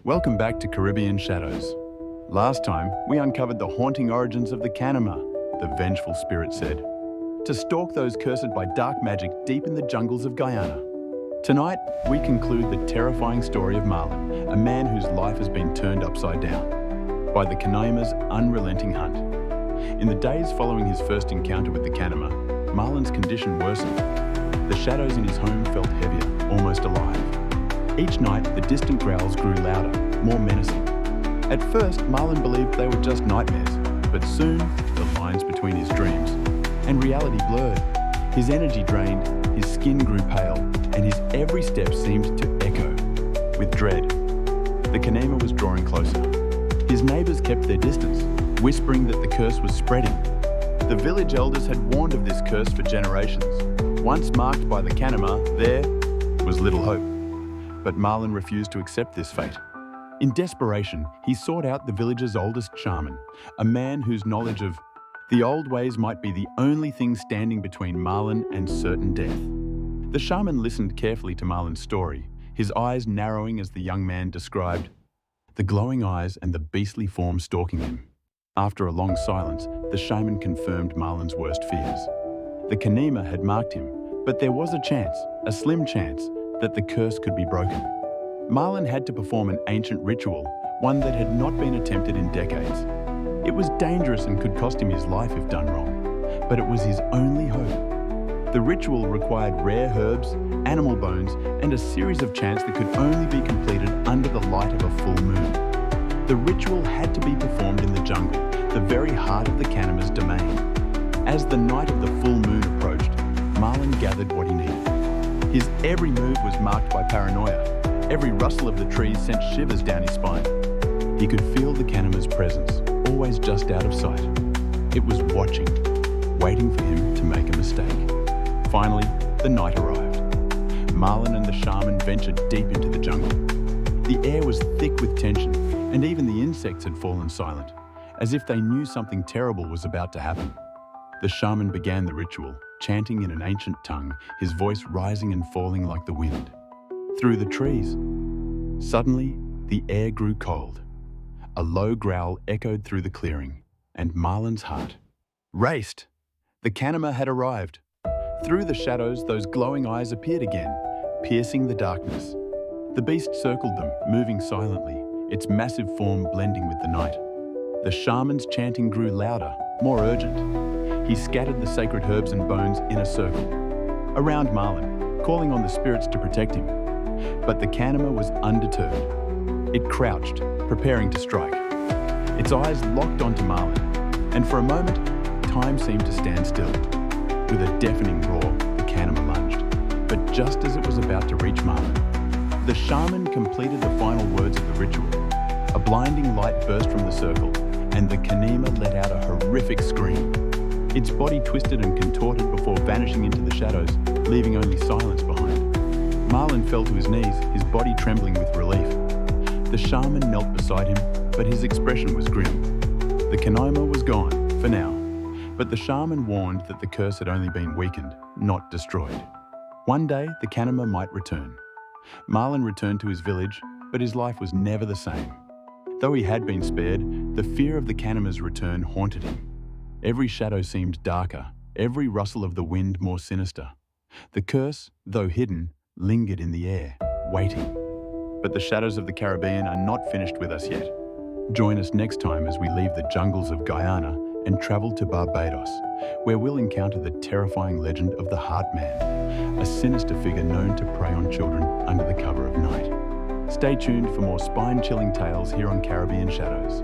Welcome back to Caribbean Shadows. Last time, we uncovered the haunting origins of the Kanima, the vengeful spirit said, to stalk those cursed by dark magic deep in the jungles of Guyana. Tonight, we conclude the terrifying story of Marlon, a man whose life has been turned upside down by the Kanima's unrelenting hunt. In the days following his first encounter with the Kanima, Marlon's condition worsened. The shadows in his home felt heavier, almost alive. Each night, the distant growls grew louder, more menacing. At first, Marlon believed they were just nightmares, but soon, the lines between his dreams and reality blurred. His energy drained, his skin grew pale, and his every step seemed to echo with dread. The Kanima was drawing closer. His neighbors kept their distance, whispering that the curse was spreading. The village elders had warned of this curse for generations. Once marked by the Kanima, there was little hope. But Marlon refused to accept this fate. In desperation, he sought out the village's oldest shaman, a man whose knowledge of the old ways might be the only thing standing between Marlon and certain death. The shaman listened carefully to Marlon's story, his eyes narrowing as the young man described the glowing eyes and the beastly form stalking him. After a long silence, the shaman confirmed Marlon's worst fears. The Kanima had marked him, but there was a chance, a slim chance, that the curse could be broken. Marlon had to perform an ancient ritual, one that had not been attempted in decades. It was dangerous and could cost him his life if done wrong, but it was his only hope. The ritual required rare herbs, animal bones, and a series of chants that could only be completed under the light of a full moon. The ritual had to be performed in the jungle, the very heart of the Kanima's domain. As the night of the full moon approached, Marlon gathered what he needed. His every move was marked by paranoia. Every rustle of the trees sent shivers down his spine. He could feel the Kanima's presence, always just out of sight. It was watching, waiting for him to make a mistake. Finally, the night arrived. Marlon and the shaman ventured deep into the jungle. The air was thick with tension, and even the insects had fallen silent, as if they knew something terrible was about to happen. The shaman began the ritual, chanting in an ancient tongue, his voice rising and falling like the wind. Through the trees. Suddenly, the air grew cold. A low growl echoed through the clearing, and Marlon's heart raced. The Kanima had arrived. Through the shadows, those glowing eyes appeared again, piercing the darkness. The beast circled them, moving silently, its massive form blending with the night. The shaman's chanting grew louder, more urgent. He scattered the sacred herbs and bones in a circle around Marlon, calling on the spirits to protect him. But the Kanima was undeterred. It crouched, preparing to strike. Its eyes locked onto Marlon, and for a moment, time seemed to stand still. With a deafening roar, the Kanima lunged. But just as it was about to reach Marlon, the shaman completed the final words of the ritual. A blinding light burst from the circle, and the Kanima let out a horrific scream. Its body twisted and contorted before vanishing into the shadows, leaving only silence behind. Marlon fell to his knees, his body trembling with relief. The shaman knelt beside him, but his expression was grim. The Kanima was gone, for now, but the shaman warned that the curse had only been weakened, not destroyed. One day, the Kanima might return. Marlon returned to his village, but his life was never the same. Though he had been spared, the fear of the Kanima's return haunted him. Every shadow seemed darker, every rustle of the wind more sinister. The curse, though hidden, lingered in the air, waiting. But the shadows of the Caribbean are not finished with us yet. Join us next time as we leave the jungles of Guyana and travel to Barbados, where we'll encounter the terrifying legend of the Heartman, a sinister figure known to prey on children under the cover of night. Stay tuned for more spine-chilling tales here on Caribbean Shadows.